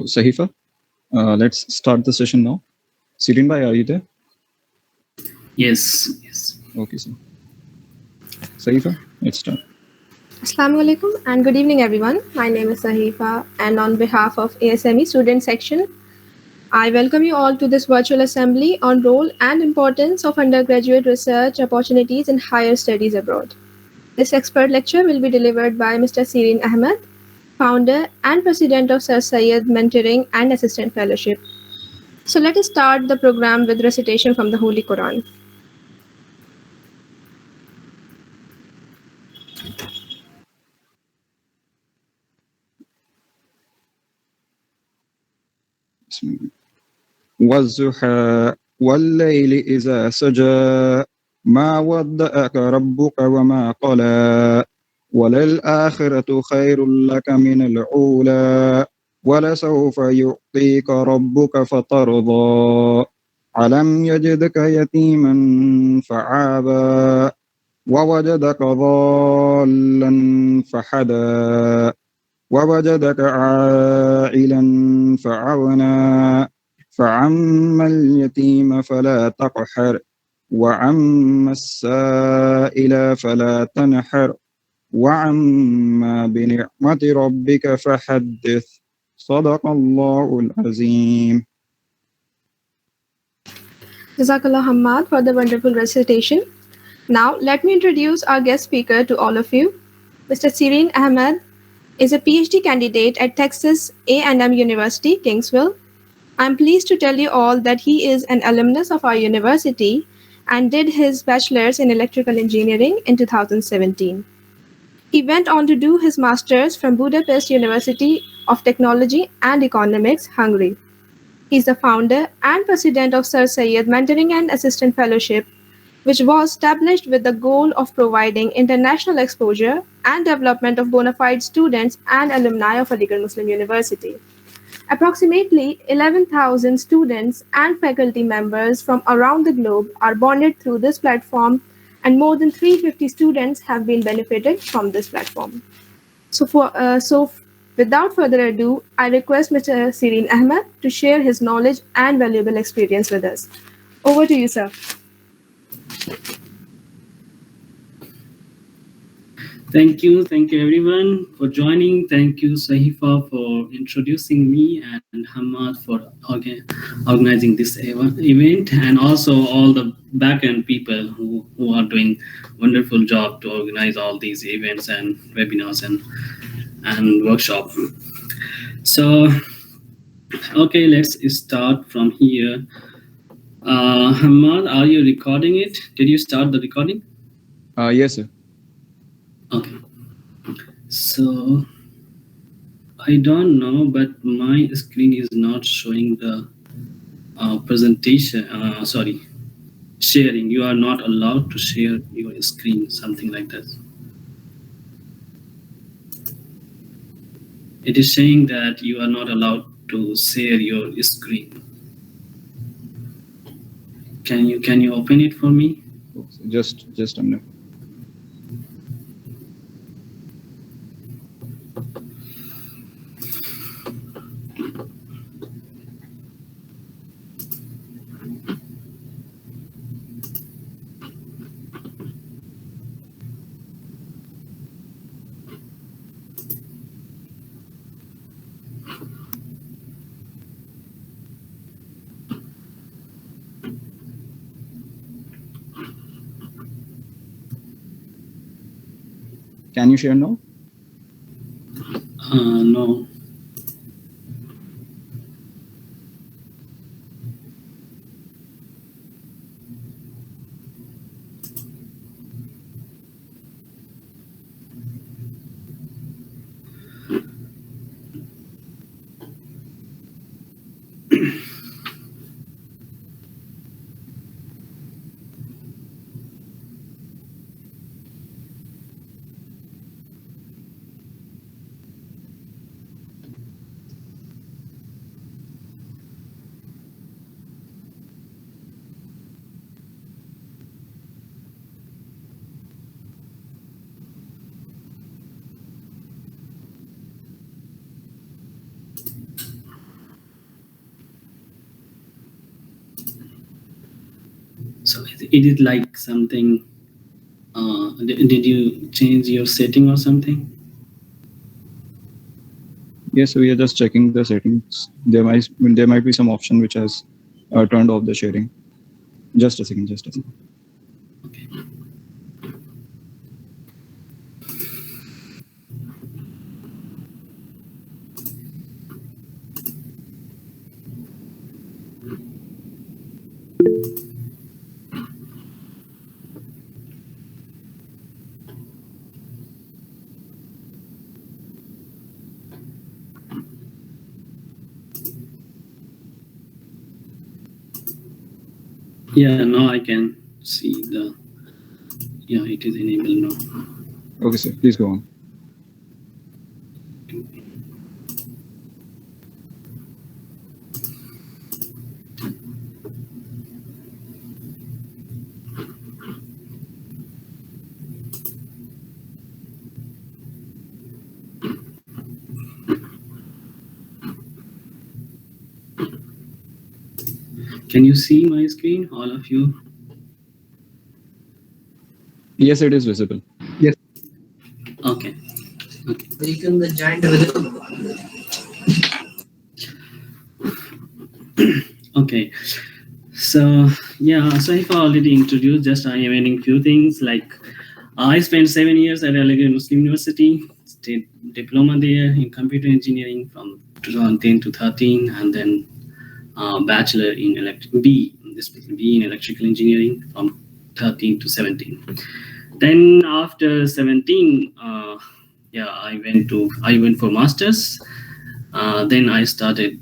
Sahifa, let's start the session now. Sirin bhai, are you there? Yes. Okay, sir. Sahifa, let's start. Assalamu alaikum and good evening everyone. My name is Sahifa and on behalf of ASME student section, I welcome you all to this virtual assembly on role and importance of undergraduate research opportunities in higher studies abroad. This expert lecture will be delivered by Mr. Sirin Ahmed, founder and president of Sir Syed Mentoring and Assistant Fellowship. So let us start the program with recitation from the Holy Quran. والضحى والليل إذا سجى ما ودأك ربك وما قلى وللآخرة خير لك من الأولى ولسوف يعطيك ربك فترضى ألم يجدك يتيما فعابا ووجدك ضالا فحدا ووجدك عائلا فعغنى فعما اليتيم فلا تقهر وعما السائل فلا تنحر وعما بنعمة ربك فحدث صدق الله العظيم. Jazakallah Hamad for the wonderful recitation. Now, let me introduce our guest speaker to all of you. Mr. Sirin Ahmed is a PhD candidate at Texas A&M University, Kingsville. I'm pleased to tell you all that he is an alumnus of our university and did his bachelor's in electrical engineering in 2017. He went on to do his master's from Budapest University of Technology and Economics, Hungary. He is the founder and president of Sir Syed Mentoring and Assistant Fellowship, which was established with the goal of providing international exposure and development of bona fide students and alumni of Aligarh Muslim University. Approximately 11,000 students and faculty members from around the globe are bonded through this platform, and more than 350 students have been benefited from this platform. So, without further ado, I request Mr. Sirin Ahmed to share his knowledge and valuable experience with us. Over to you, sir. Thank you everyone for joining. Thank you Sahifa for introducing me and Hamad for organizing this event, and also all the backend people who are doing wonderful job to organize all these events and webinars and workshop. So okay, let's start from here. Hamad, are you recording it? Did you start the recording? Yes, sir. Okay. So I don't know, but my screen is not showing the presentation. Sorry, sharing. You are not allowed to share your screen, something like that. It is saying that you are not allowed to share your screen. Can you open it for me? Just a minute. Can you share now? No. So it is like something. Did you change your setting or something? Yes, we are just checking the settings. There might be some option which has turned off the sharing. Just a second. Just a second. Okay. Yeah, now I can see the. Yeah, it is enabled now. Okay, sir. Please go on. Can you see my screen, all of you? Yes, it is visible. Yes. Okay. Okay. Welcome the giant visible. Okay. So yeah, so if I already introduced, just I am adding few things like I spent 7 years at Aligarh Muslim University, state diploma there in computer engineering from 2010 to 13, and then bachelor in B in electrical engineering from 13 to 17. Then after 17, yeah, I went for masters. Then I started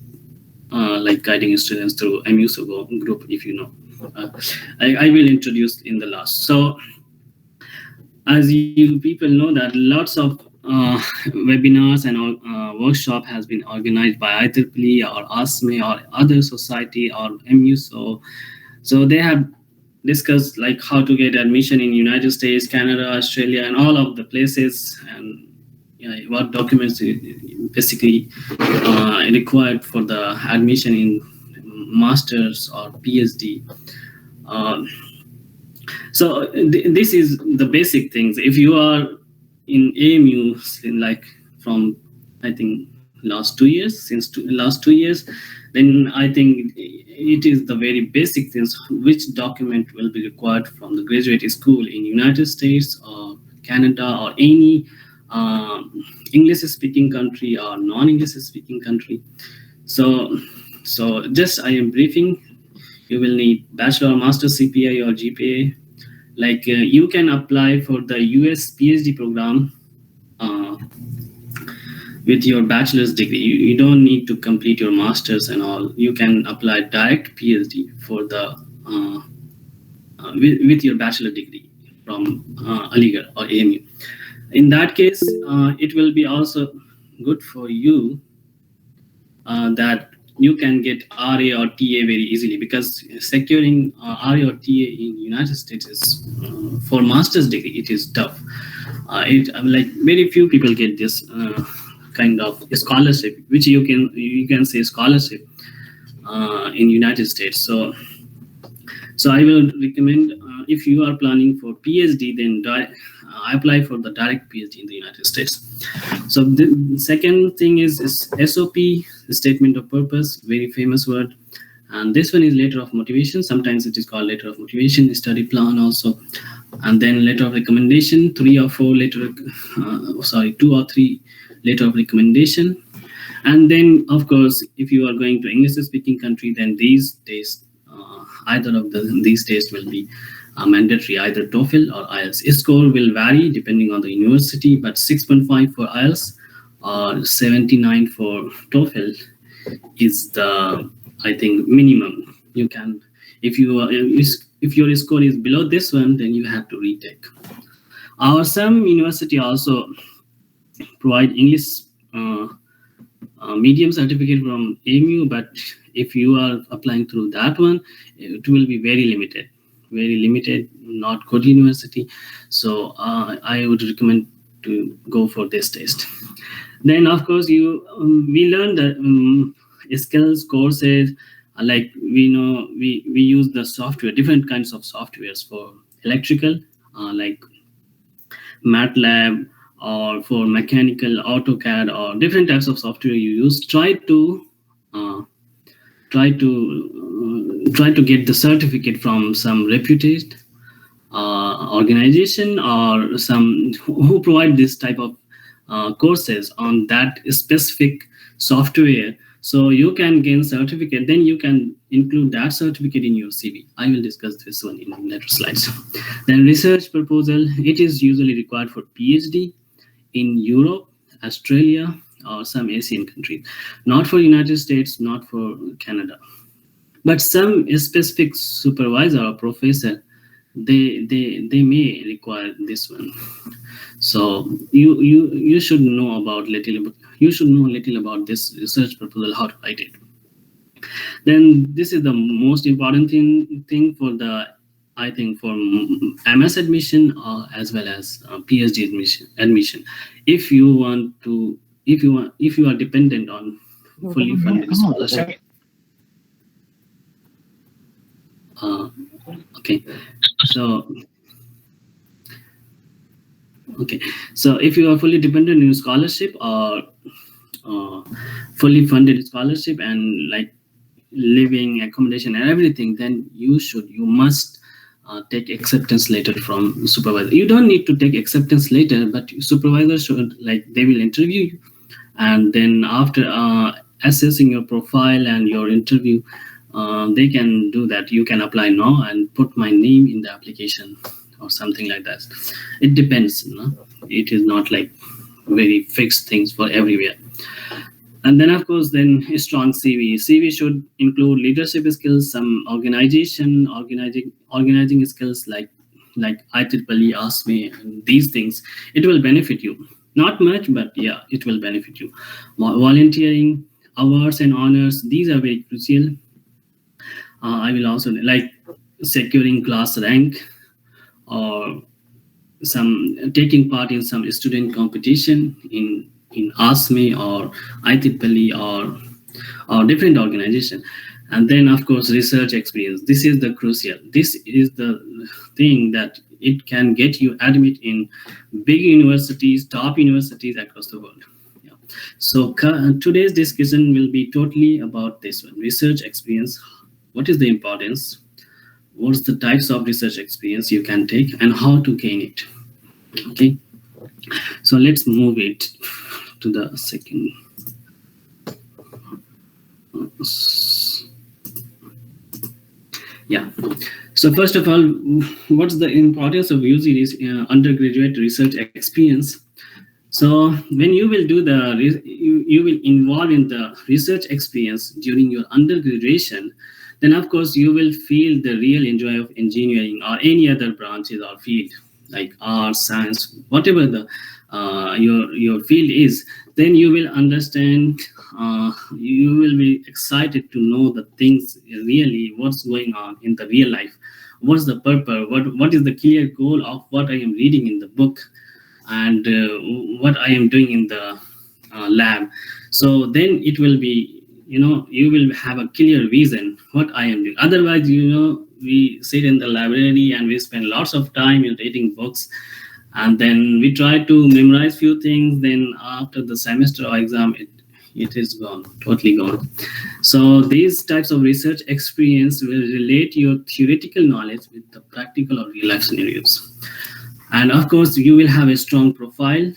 like guiding students through MUSO group, if you know. Uh, I will introduce in the last. So as you people know that lots of webinars and workshop has been organized by IEEE or ASME or other society or MUSO. So they have discussed like how to get admission in United States, Canada, Australia, and all of the places, and what documents basically required for the admission in masters or PhD. Uh, so this is the basic things. If you are in AMU, in like from I think last 2 years, last 2 years, then I think it is the very basic things. Which document will be required from the graduate school in United States or Canada or any English-speaking country or non-English-speaking country. So just I am briefing. You will need bachelor or master CPI or GPA. Like you can apply for the US PhD program with your bachelor's degree. You don't need to complete your master's and all. You can apply direct PhD for the with your bachelor degree from Aligarh or AMU. In that case, it will be also good for you that you can get RA or TA very easily, because securing RA or TA in United States is for master's degree, it is tough. Like very few people get this kind of scholarship, which you can say scholarship in United States. So I will recommend if you are planning for PhD, then apply for the direct PhD in the United States. So the second thing is SOP, statement of purpose, very famous word. And this one is letter of motivation. Sometimes it is called letter of motivation, study plan also. And then letter of recommendation, 2 or 3 letter of recommendation. And then, of course, if you are going to English-speaking country, then these days, either of these tests will be mandatory, either TOEFL or IELTS. Score will vary depending on the university, but 6.5 for IELTS or 79 for TOEFL is the, I think, minimum. You can, if your score is below this one, then you have to retake. Some university also provide English medium certificate from AMU, but if you are applying through that one, it will be very limited, not good university. So I would recommend to go for this test. Then of course we learn the skills courses, Like we know, we use the software, different kinds of softwares for electrical, like MATLAB, or for mechanical AutoCAD, or different types of software you use. Uh, try to get the certificate from some reputed organization, or some who provide this type of courses on that specific software, so you can gain certificate. Then you can include that certificate in your CV. I will discuss this one in later slides. Then research proposal, it is usually required for PhD in Europe, Australia, or some Asian countries, not for United States, not for Canada. But some specific supervisor or professor, they may require this one. So you should know about you should know a little about this research proposal, how to write it. Then this is the most important thing for the, I think, for MS admission, as well as PhD admission. If you want to, if you are dependent on fully funded scholarship. Okay, so so if you are fully dependent on scholarship, or fully funded scholarship, and like living, accommodation, and everything, then you must take acceptance letter from supervisor. You don't need to take acceptance letter, but supervisor should, like, they will interview you, and then after assessing your profile and your interview, they can do that. You can apply now and put my name in the application, or something like that. It depends, you know? It is not like very fixed things for everywhere. And then, of course, then a strong CV. CV should include leadership skills, some organizing skills, like IEEE, ASME, and these things. It will benefit you. Not much, but yeah, it will benefit you. Volunteering, awards and honors, these are very crucial. I will also like securing class rank, or some taking part in some student competition in ASME or IEEE, or different organization. And then, of course, research experience. This is the crucial. This is the thing that it can get you admit in big universities, top universities across the world. Yeah. So today's discussion will be totally about this one: research experience. What is the importance? What's the types of research experience you can take, and how to gain it? Okay, so let's move it to the second. Yeah. So first of all, what's the importance of using this undergraduate research experience? So when you will do you will involve in the research experience during your undergraduation, then of course you will feel the real enjoy of engineering or any other branches or field, like arts, science, whatever the your field is. Then you will understand, you will be excited to know the things really, what's going on in the real life, what's the purpose, what is the clear goal of what I am reading in the book, and what I am doing in the lab. So then it will be, you will have a clear vision what I am doing. Otherwise, we sit in the library and we spend lots of time in reading books, and then we try to memorize few things. Then after the semester or exam, it is gone, totally gone. So these types of research experience will relate your theoretical knowledge with the practical or real life scenarios. And of course, you will have a strong profile,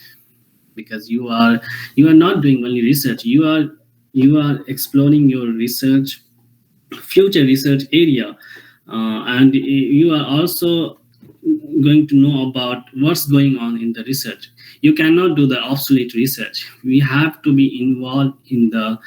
because you are not doing only research. You are exploring your future research area, and you are also going to know about what's going on in the research. You cannot do the obsolete research. We have to be involved in the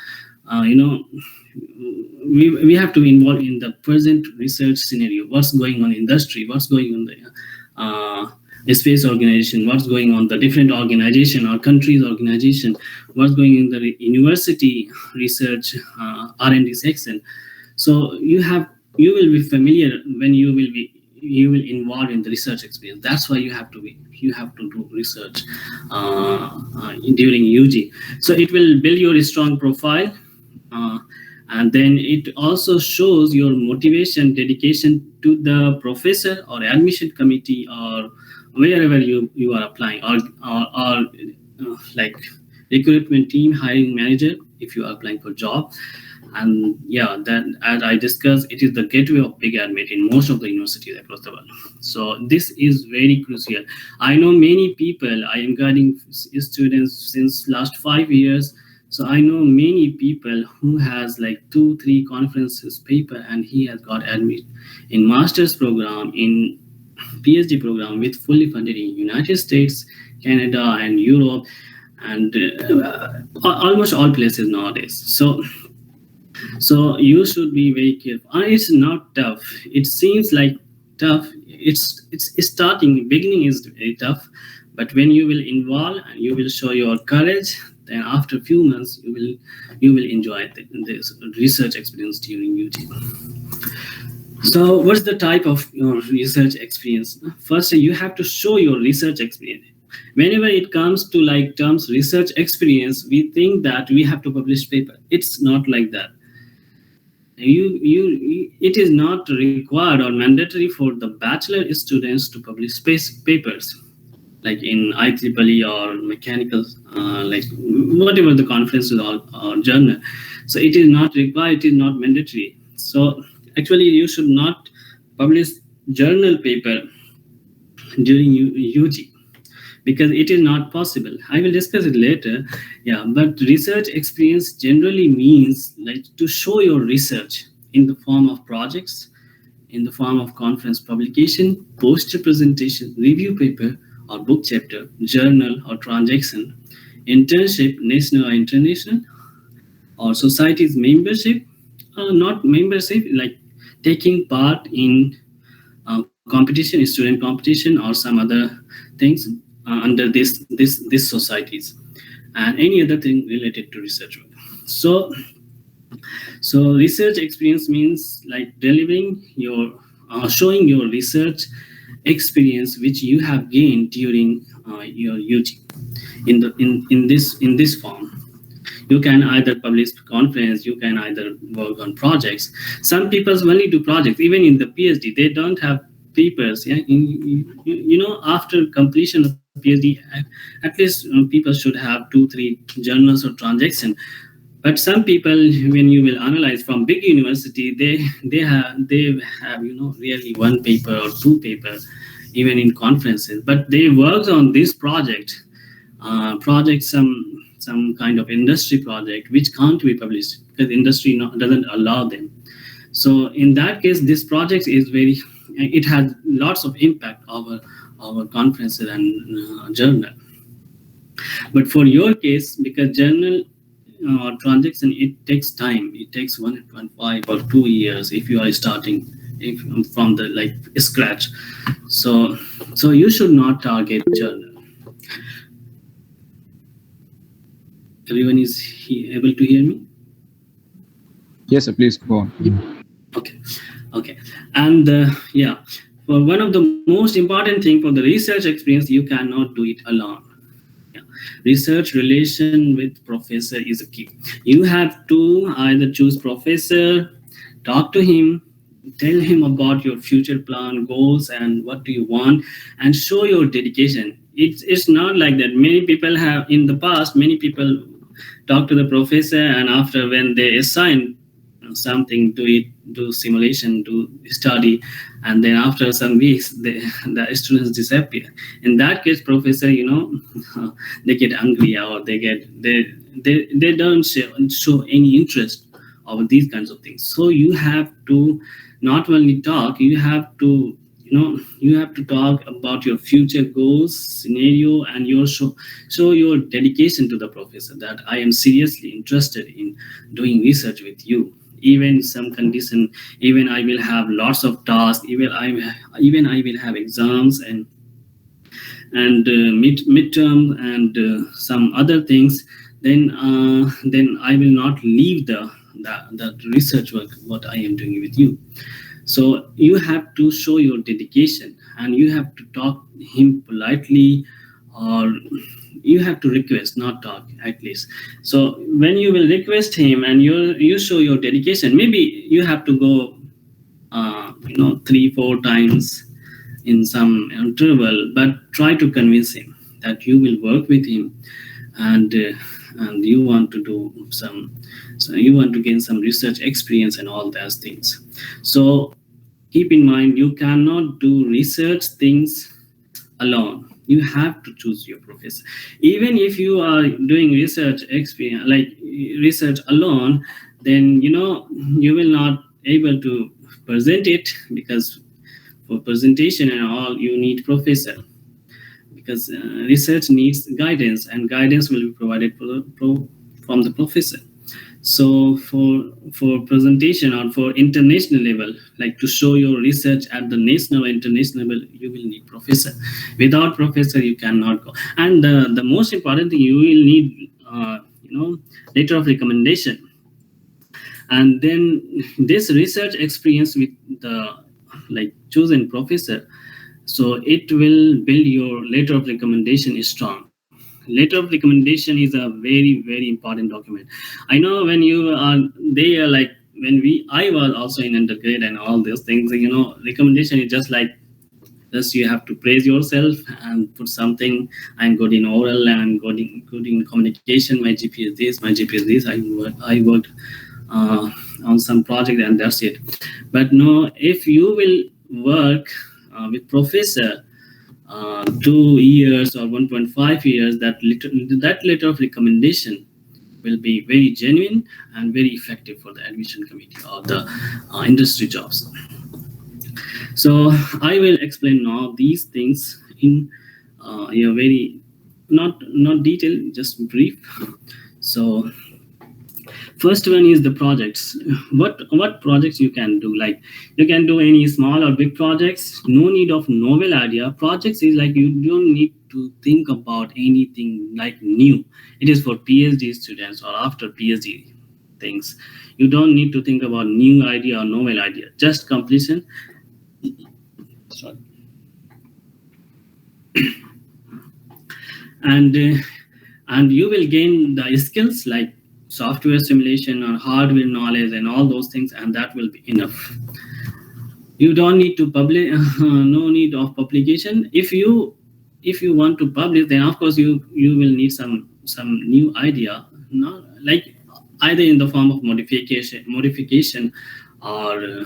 we have to be involved in the present research scenario. What's going on in industry, what's going on the space organization, what's going on the different organization or countries organization, what's going in the university research R&D section. So you will be familiar when you will involve in the research experience. That's why you have to do research during UG. So it will build your strong profile, And then it also shows your motivation, dedication to the professor or admission committee or wherever you are applying, or like recruitment team, hiring manager if you are applying for job. And yeah, that, as I discussed, it is the gateway of big admit in most of the universities across the world. So this is very crucial. I know many people, I am guiding students since last 5 years. So I know many people who has like 2 3 conferences paper, and he has got admit in master's program, in PhD program with fully funded in United States, Canada, and Europe, and almost all places nowadays. So you should be very careful. It's not tough. It seems like tough. It's starting. Beginning is very tough, but when you will involve and you will show your courage, then after a few months you will enjoy this research experience during UG. So what's the type of your research experience? First, you have to show your research experience. Whenever it comes to like terms research experience, we think that we have to publish paper. It's not like that. It is not required or mandatory for the bachelor students to publish space papers like in IEEE or mechanical, like whatever the conferences or journal. So it is not required, it is not mandatory. So actually you should not publish journal paper during UG, because it is not possible. I will discuss it later. Yeah, but research experience generally means like to show your research in the form of projects, in the form of conference publication, poster presentation, review paper or book chapter, journal or transaction, internship, national or international, or society's membership, not membership, like taking part in competition, student competition, or some other things under this societies, and any other thing related to research work. So research experience means like delivering your showing your research experience which you have gained during your UG in this form. You can either publish conference, you can either work on projects. Some people only do projects. Even in the PhD, they don't have papers. Yeah, after completion of PhD, at least people should have 2 3 journals or transactions. But some people, when you will analyze from big university, they have really one paper or two paper, even in conferences. But they worked on this project, some kind of industry project which can't be published because industry doesn't allow them. So in that case, this project is it has lots of impact over our conferences and journal. But for your case, because journal or transaction, it takes time. It takes 1.5 or 2 years if you are starting from the like scratch. So you should not target journal. Everyone is able to hear me? Yes, sir, please go on. Okay. And yeah, for one of the most important thing for the research experience, you cannot do it alone. Yeah. Research relation with professor is a key. You have to either choose professor, talk to him, tell him about your future plan, goals, and what do you want, and show your dedication. It's not like that. Many people have in the past. Many people talk to the professor, and after when they assign something, do simulation, do study, and then after some weeks the students disappear. In that case, professor, they get angry, or they don't show any interest of these kinds of things. So you have to not only talk, you have to talk about your future goals, scenario, and show your dedication to the professor that I am seriously interested in doing research with you. Even some condition, even I will have lots of tasks, even I will have exams and midterm and some other things. Then I will not leave the research work what I am doing with you. So you have to show your dedication, and you have to talk him politely, or you have to request, not talk at least. So when you will request him and you show your dedication, maybe you have to go 3-4 times in some interval, but try to convince him that you will work with him, and you want to do some, so you want to gain some research experience and all those things. So keep in mind, you cannot do research things alone. You have to choose your professor. Even if you are doing research experience, like research alone, then you will not able to present it, because for presentation and all you need professor, because research needs guidance, and guidance will be provided from the professor. So for presentation or for international level, like to show your research at the national or international level, you will need professor. Without professor you cannot go. And the most important thing, you will need letter of recommendation. And then this research experience with the like chosen professor, so it will build your letter of recommendation is strong. Letter of recommendation is a very important document. I know when you are there, like when I was also in undergrad and all those things, recommendation is just like, just you have to praise yourself and put something, I'm good in oral and I'm good in communication, my GPA is this, my GPA is this, I worked on some project, and that's it. But no, if you will work with professor 2 years or 1.5 years, that letter of recommendation will be very genuine and very effective for the admission committee or the industry jobs. So I will explain now these things in a very not detailed, just brief. So first one is the projects. What projects you can do? Like you can do any small or big projects. No need of novel idea. Projects is like you don't need to think about anything like new. It is for PhD students or after PhD things. You don't need to think about new idea or novel idea. Just completion. Sorry. And you will gain the skills like software simulation or hardware knowledge and all those things, and that will be enough. You don't need to publish. No need of publication. If you want to publish, then of course you will need some new idea, not like either in the form of modification or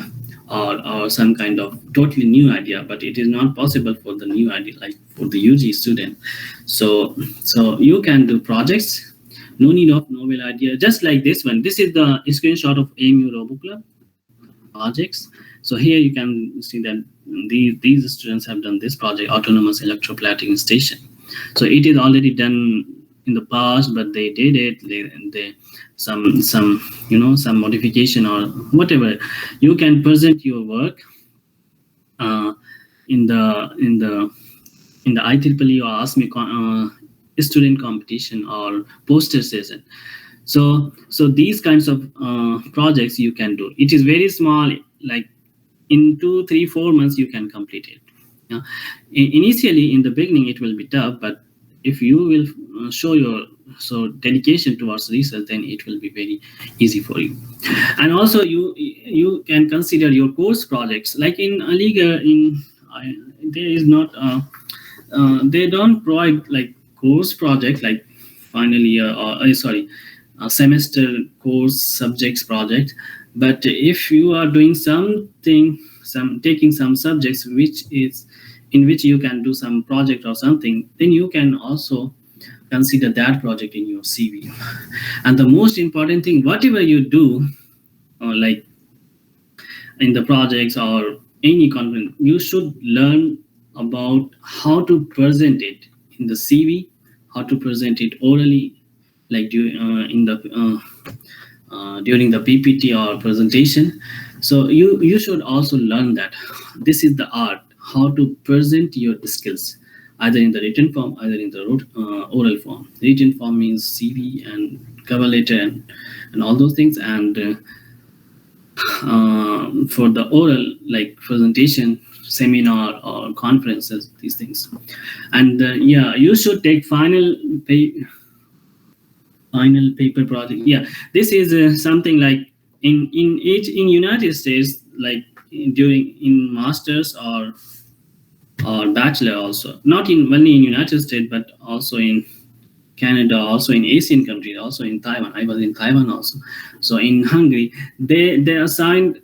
some kind of totally new idea, but it is not possible for the new idea, like for the UG student. So you can do projects. No need of novel idea. Just like this one. This is the screenshot of AMU RoboClub projects. So here you can see that these students have done this project, autonomous electroplating station. So it is already done in the past, but they did it. They some modification or whatever. You can present your work in the IEEE or ASME student competition or poster session. So these kinds of projects you can do. It is very small, like in 2, 3, 4 months you can complete it. Initially in the beginning it will be tough, but if you will show your dedication towards research, then it will be very easy for you. And also you can consider your course projects. Like in Aligarh, there is not they don't provide like course project like final year or semester course subjects project. But if you are doing taking some subjects in which you can do some project or something, then you can also consider that project in your CV. And the most important thing, whatever you do, like in the projects or any conference, you should learn about how to present it in the CV, how to present it orally, like during the PPT or presentation. So you should also learn that. This is the art, how to present your skills, either in the written form, either in the oral form. Written form means CV and cover letter and all those things. And for the oral like presentation, seminar or conferences, these things. And yeah, you should take final paper project. Yeah, this is something like in United States, like during in masters or bachelor, also not in only in United States but also in Canada, also in Asian countries, also in Taiwan. I was in Taiwan also. So in Hungary, they assigned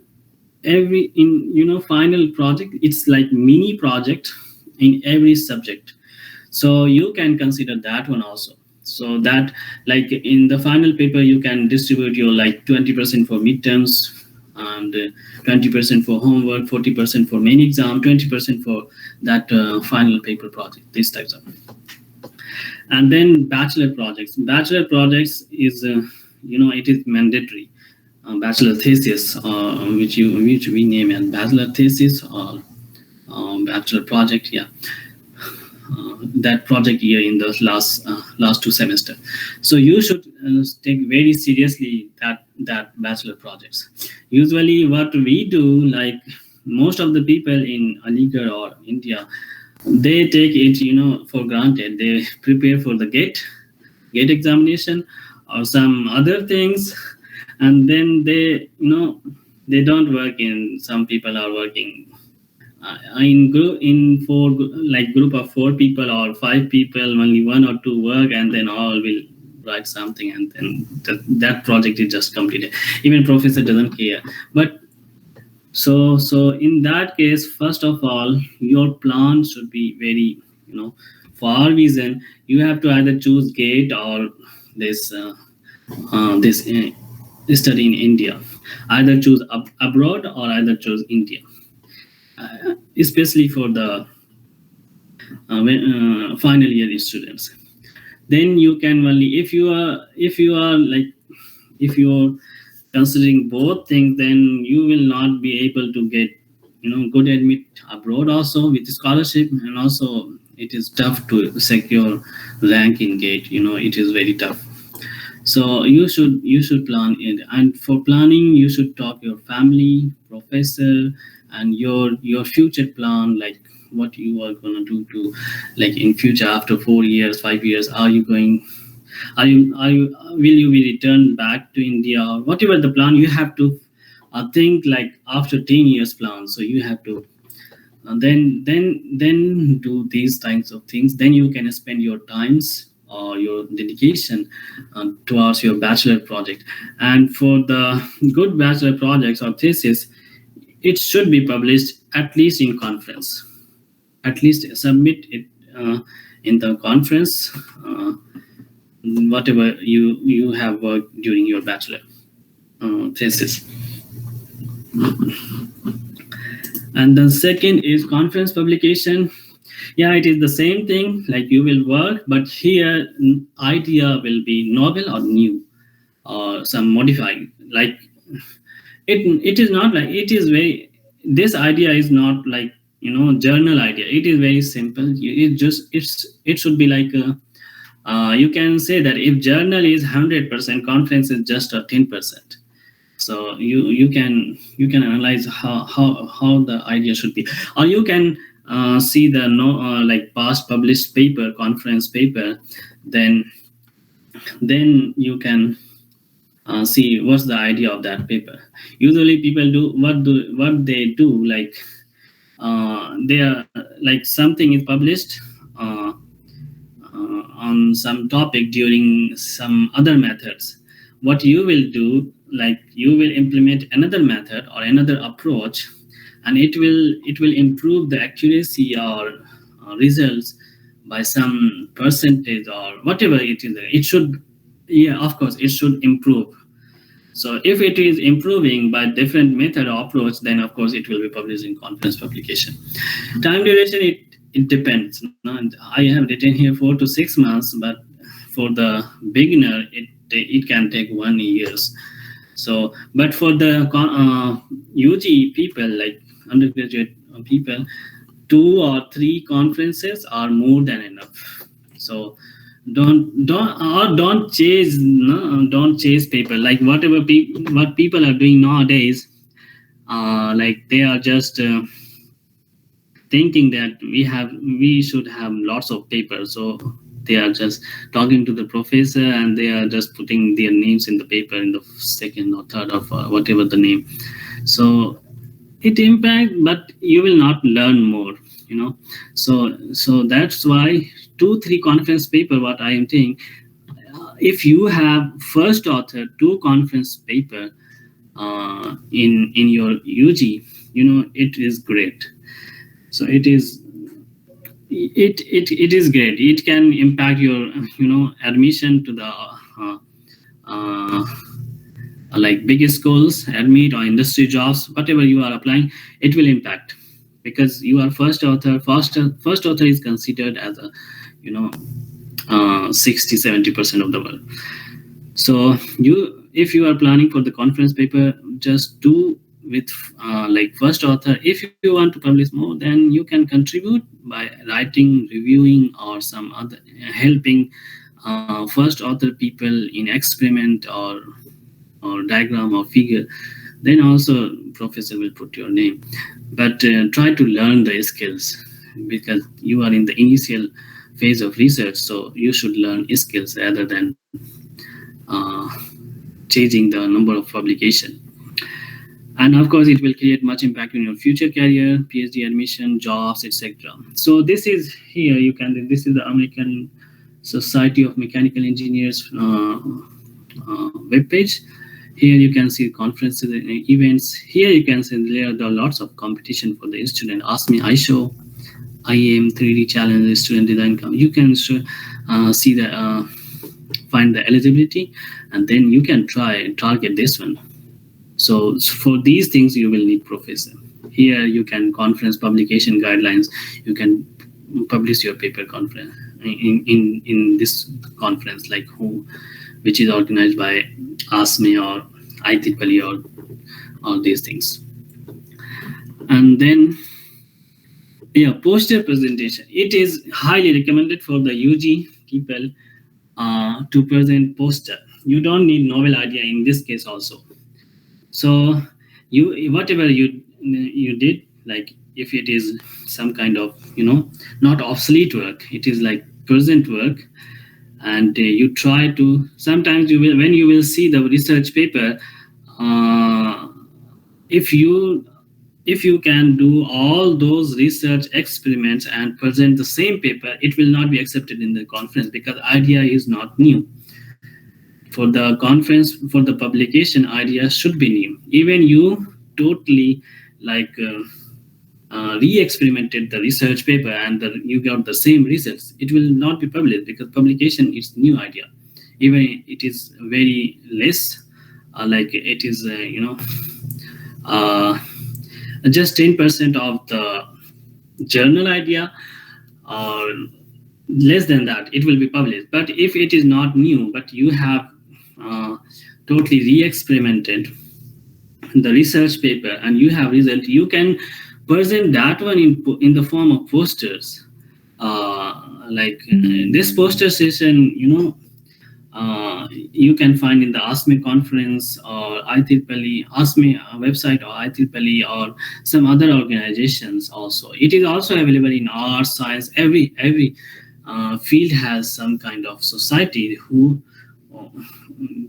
every in final project. It's like mini project in every subject. So you can consider that one also. So that, like in the final paper, you can distribute your like 20% for midterms, and 20% for homework, 40% for main exam, 20% for that final paper project. These types of. And then bachelor projects. Bachelor projects is it is mandatory. Bachelor thesis, which we name as bachelor thesis or bachelor project. Yeah, that project year in the last 2 semesters. So you should take very seriously that bachelor projects. Usually, what we do, like most of the people in Aligarh or India, they take it for granted. They prepare for the gate examination or some other things, and then they don't work in. Some people are working in like group of 4 people or 5 people, only one or two work, and then all will write something, and then that project is just completed. Even professor doesn't care. But so in that case, first of all, your plan should be very far vision. You have to either choose gate or this study in India. Either choose abroad or either choose India, especially for the final year students. Then you can only, if you are like, if you're considering both things, then you will not be able to get good admit abroad also with scholarship, and also it is tough to secure rank in gate. It is very tough. So you should plan it, and for planning you should talk your family, professor, and your future plan, like what you are going to do to, like in future after 4 years, 5 years. Are you will you be returned back to India, or whatever the plan you have to think, like after 10 years plan. So you have to then do these kinds of things. Then you can spend your times or your dedication towards your bachelor project. And for the good bachelor projects or thesis, it should be published at least in conference. At least submit it in the conference, whatever you have worked during your bachelor thesis. And the second is conference publication. Yeah, it is the same thing, like you will work, but here idea will be novel or new or some modified. Like it is not like, it is very, this idea is not like journal idea. It is very simple. It should be like you can say that if journal is 100%, conference is just a 10%. So you can analyze how the idea should be, or you can see the like past published paper, conference paper. Then you can see what's the idea of that paper. Usually people do what they do, like they are like, something is published on some topic during some other methods. What you will do, like you will implement another method or another approach, and it will improve the accuracy or results by some percentage or whatever it is. It should, yeah, of course it should improve. So if it is improving by different method or approach, then of course it will be published in conference publication. Time duration, it depends. I have written here 4 to 6 months, but for the beginner it can take 1 year. So, but for the UG people, like undergraduate people, 2 or 3 conferences are more than enough. So don't chase paper, like whatever what people are doing nowadays. Like they are just thinking that we should have lots of papers. So they are just talking to the professor and they are just putting their names in the paper in the second or third of whatever the name. So it impact, but you will not learn more, you know. So that's why 2 3 conference paper, what I am saying, if you have first author 2 conference paper in your UG, you know, it is great. So it is great. It can impact your, you know, admission to the uh, like big schools, admit, or industry jobs, whatever you are applying, it will impact, because you are first author. First author is considered as a, you know, 60-70% of the world. So if you are planning for the conference paper, just do with like first author. If you want to publish more, then you can contribute by writing, reviewing, or some other helping first author people in experiment or diagram or figure. Then also professor will put your name. But try to learn the skills, because you are in the initial phase of research, so you should learn skills rather than uh, changing the number of publication. And of course it will create much impact in your future career, PhD admission, jobs, etc. So this is here, you can, this is the American Society of Mechanical Engineers web page. Here you can see conferences and events. Here you can see there are lots of competition for the student. Ask Me, I Show, IAM, 3D Challenge, Student Design. You can see the find the eligibility, and then you can try and target this one. So for these things you will need professor. Here you can conference publication guidelines. You can publish your paper conference in this conference, like which is organized by ASME or IEEE or all these things. And then poster presentation. It is highly recommended for the UG people to present poster. You don't need novel idea in this case also. So whatever you did, like if it is some kind of, you know, not obsolete work, it is like present work, and you try to, sometimes you will, when you will see the research paper, if you can do all those research experiments and present the same paper, it will not be accepted in the conference, because idea is not new. For the conference, for the publication, idea should be new. Even you totally like re-experimented the research paper and you got the same results, it will not be published, because publication is new idea. Even it is very less, like it is just 10% of the journal idea, or less than that, it will be published. But if it is not new, but you have totally re-experimented the research paper and you have result, you can present that one in the form of posters. Like this poster session, you know, you can find in the ASME conference or IEEE ASME website, or IEEE or some other organizations also. It is also available in art, science. Every field has some kind of society who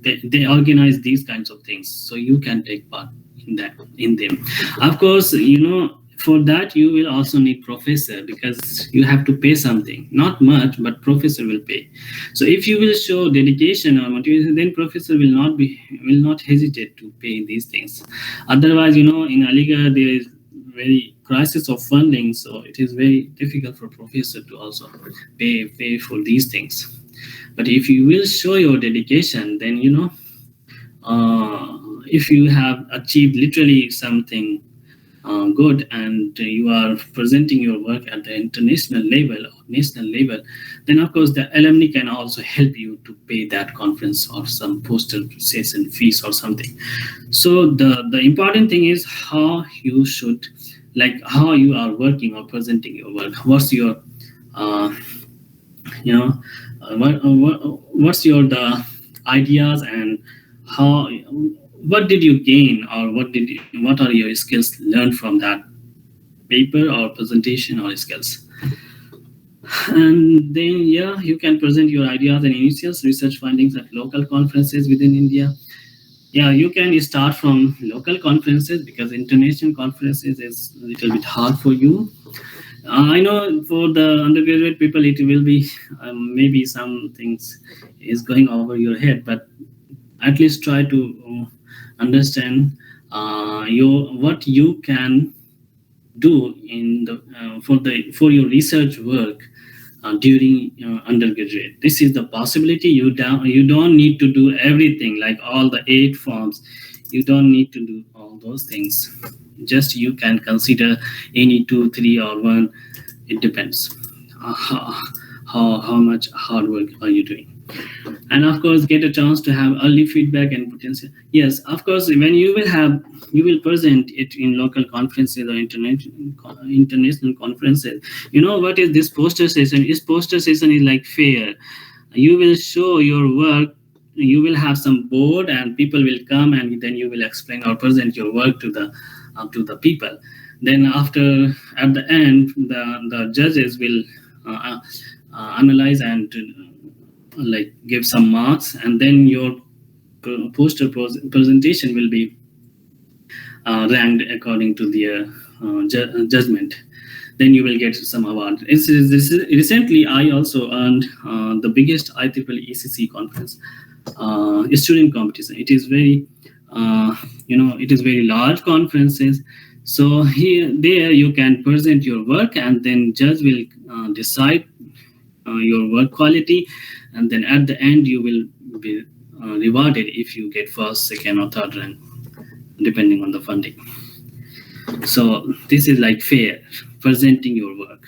they organize these kinds of things, so you can take part in them. Of course, you know, for that you will also need professor, because you have to pay something, not much, but professor will pay. So if you will show dedication or motivation, then professor will not hesitate to pay these things. Otherwise, you know, in Aligarh there is very crisis of funding, so it is very difficult for professor to also pay for these things. But if you will show your dedication, then, you know, if you have achieved literally something good, and you are presenting your work at the international level or national level, then of course the alumni can also help you to pay that conference or some poster session fees or something. So the important thing is how you should, like how you are working or presenting your work. What's your what's your the ideas, and what did you gain, or what are your skills learned from that paper or presentation or skills. And then, yeah, you can present your ideas and initial research findings at local conferences within India. Yeah, you can start from local conferences because international conferences is a little bit hard for you. I know for the undergraduate people, it will be maybe some things is going over your head, but at least try to understand your what you can do in the for your research work during undergraduate. This is the possibility. You don't need to do everything like all the 8 forms. You don't need to do all those things. Just you can consider any two, three, or one. It depends. How much hard work are you doing? And of course get a chance to have early feedback and potential. Yes, of course, when you will present it in local conferences or international conferences. You know what is this poster session? This poster session is like fair. You will show your work. You will have some board and people will come, and then you will explain or present your work to the people. Then after, at the end, the judges will analyze and like give some marks, and then your poster presentation will be ranked according to their judgment. Then you will get some award. Recently I also earned the biggest IEEE ECC conference student competition. It is very it is very large conferences. So here there you can present your work, and then judge will decide your work quality, and then at the end you will be rewarded if you get first, second, or third rank, depending on the funding. So this is like fair presenting your work.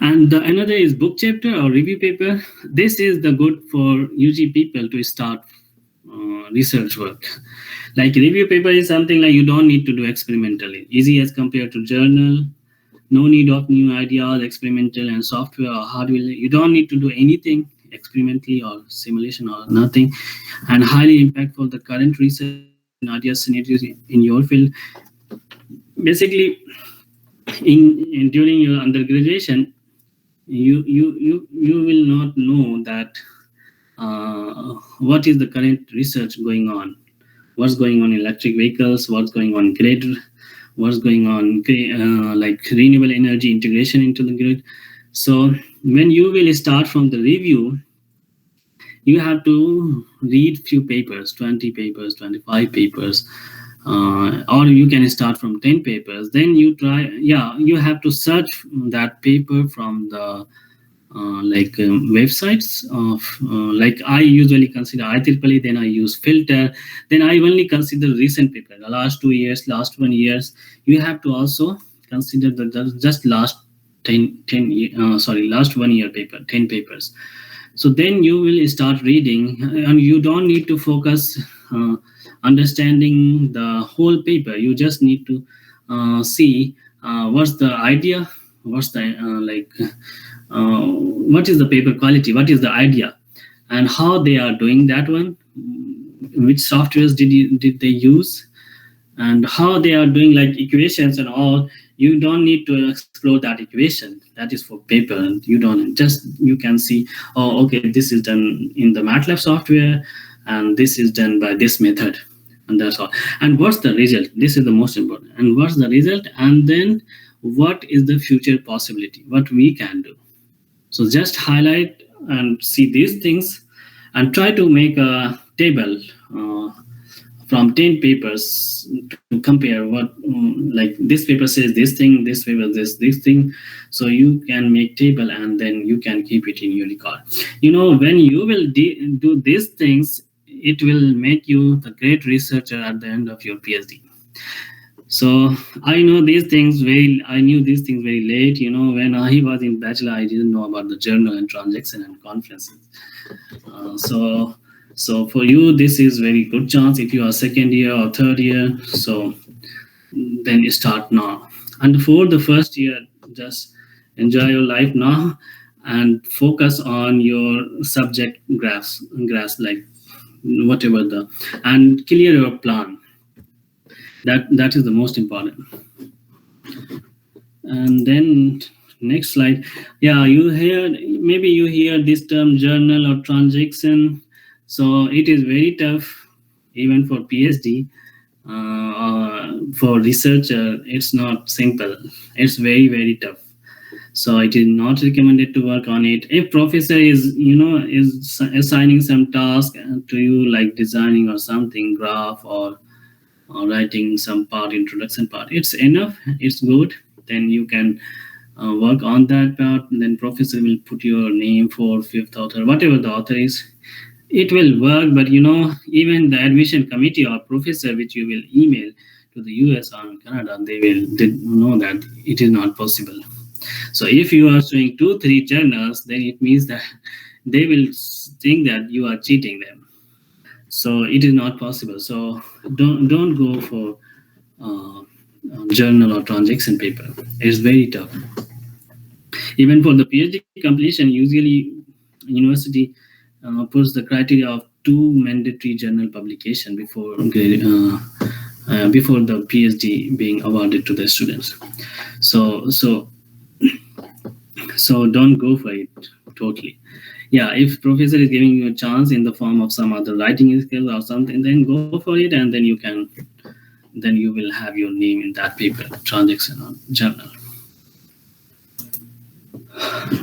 And another is book chapter or review paper. This is the good for UG people to start research work. Like review paper is something like you don't need to do experimentally, easy as compared to journal. No need of new ideas, experimental and software or hardware. You don't need to do anything experimentally or simulation or nothing. And highly impactful the current research and ideas scenarios in your field. Basically, in during your undergraduation, you will not know that what is the current research going on, what's going on in electric vehicles, what's going on grid, what's going on like renewable energy integration into the grid. So when you will start from the review, you have to read few papers, 20 papers, 25 papers, or you can start from 10 papers. Then you you have to search that paper from the websites of like I usually consider IEEE, then I use filter, then I only consider recent paper, the last 2 years, last 1 years. You have to also consider the just last 10 last 1 year paper, 10 papers. So then you will start reading, and you don't need to focus understanding the whole paper. You just need to see what's the idea, what's the what is the paper quality, what is the idea, and how they are doing that one, which softwares did they use, and how they are doing like equations and all. You don't need to explore that equation. That is for paper. And you can see, oh, okay, this is done in the MATLAB software, and this is done by this method, and that's all. And what's the result? This is the most important. And what's the result? And then what is the future possibility, what we can do. So just highlight and see these things, and try to make a table from 10 papers to compare what like this paper says this thing, this paper this thing. So you can make table, and then you can keep it in your record. When you will do these things, it will make you the great researcher at the end of your PhD. So I knew these things very late. When I was in bachelor, I didn't know about the journal and transaction and conferences. So for you, this is very good chance if you are second year or third year. So then you start now. And for the first year, just enjoy your life now and focus on your subject grasp like whatever and clear your plan. That is the most important. And then next slide. Yeah, maybe you hear this term journal or transaction. So it is very tough even for PhD. For researcher, it's not simple. It's very, very tough. So it is not recommended to work on it. If professor is assigning some task to you, like designing or something, graph or writing some part, introduction part, it's enough, it's good, then you can work on that part. Then professor will put your name for fifth author, whatever the author is. It will work, but even the admission committee or professor which you will email to the US or Canada, they know that it is not possible. So if you are showing 2-3 journals, then it means that they will think that you are cheating them. So it is not possible. So don't go for uh, journal or transaction paper. It's very tough. Even for the PhD completion, usually university puts the criteria of 2 mandatory journal publication before the PhD being awarded to the students. So don't go for it totally. Yeah, if professor is giving you a chance in the form of some other writing skills or something, then go for it, and then you will have your name in that paper, transaction or journal.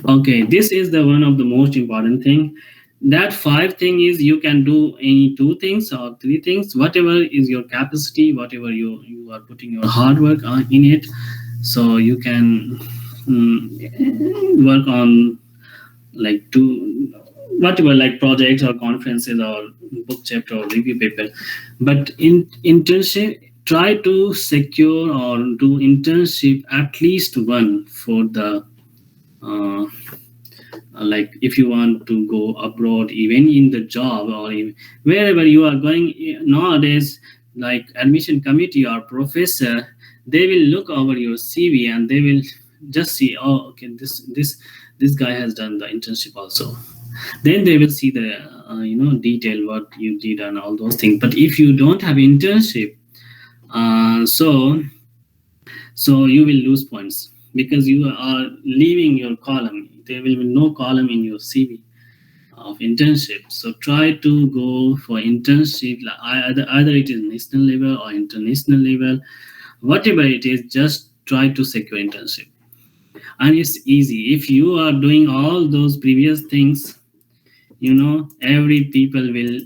Okay, this is the one of the most important thing. That 5 thing is you can do any 2 things or 3 things, whatever is your capacity, whatever you are putting your hard work in it. So you can work on like whatever, like projects or conferences or book chapter or review paper. But in internship, try to secure or do internship at least one for the like if you want to go abroad, even in the job or wherever you are going nowadays, like admission committee or professor, they will look over your CV and they will just see, oh, okay, this guy has done the internship also. Then they will see the detail what you did and all those things. But if you don't have internship, so you will lose points because you are leaving your column. There will be no column in your CV of internship. So try to go for internship. Either it is national level or international level, whatever it is. Just try to secure internship, and it's easy. If you are doing all those previous things, every people will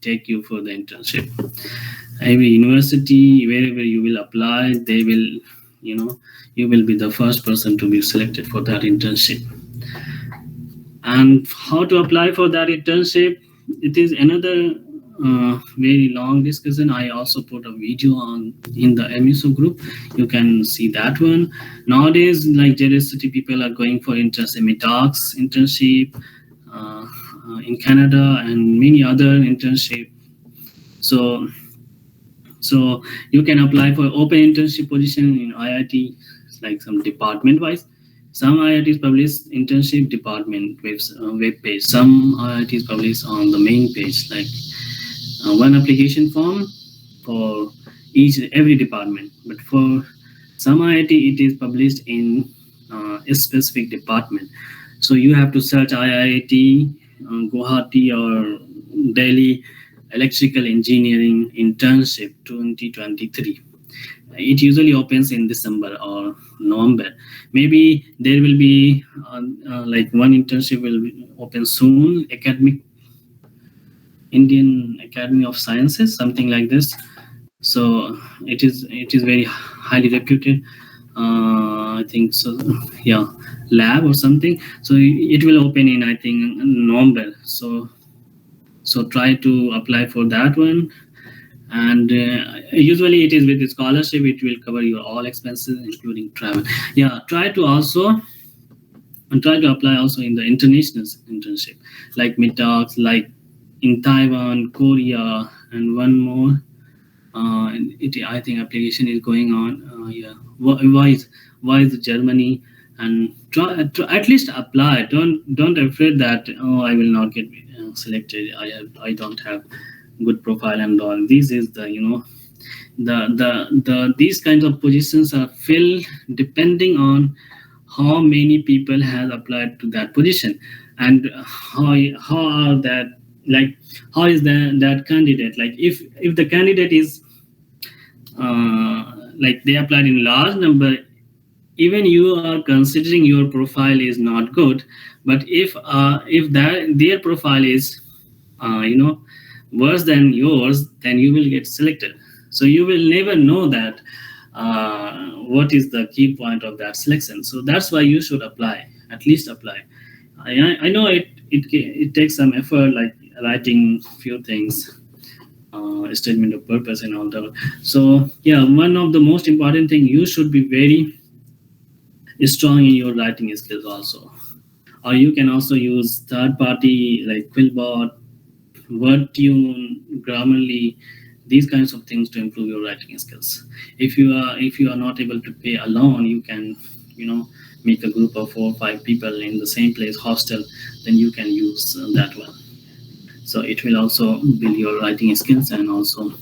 take you for the internship. Every university, wherever you will apply, they will, you will be the first person to be selected for that internship. And how to apply for that internship, it is another very long discussion. I also put a video in the MSO group. You can see that one. Nowadays, like JSCT people are going for internship talks, internship in Canada and many other internship. So you can apply for open internship position in IIT, like some department wise. Some IITs publish internship department web page. Some IITs publish on the main page, like one application form for every department. But for some IIT, it is published in a specific department. So you have to search IIT Guwahati or Delhi Electrical Engineering Internship 2023. It usually opens in December or November. Maybe there will be like one internship will open soon. Indian Academy of Sciences, something like this. So it is very highly reputed. I think so. Yeah, lab or something. So it will open in, I think, November. So try to apply for that one. And usually it is with the scholarship, it will cover your all expenses including travel. Yeah, try to apply also in the international internship, like mid-talks, like in Taiwan, Korea, and one more. I think application is going on. Yeah, why is Germany? And try to at least apply. Don't afraid that, oh, I will not get selected. I don't have good profile and all. This is the These kinds of positions are filled depending on how many people has applied to that position, and how are that, like, how is that candidate, like if the candidate is like they applied in large number, even you are considering your profile is not good, but if that their profile is worse than yours, then you will get selected. So you will never know that what is the key point of that selection. So that's why you should apply, at least apply. I know it takes some effort, like writing few things, statement of purpose and all that. So yeah, one of the most important thing, you should be very strong in your writing skills also. Or you can also use third party like Quillbot, WordTune, Grammarly, these kinds of things to improve your writing skills. If you are not able to pay alone, you can make a group of 4 or 5 people in the same place, hostel. Then you can use that one. So it will also build your writing skills and also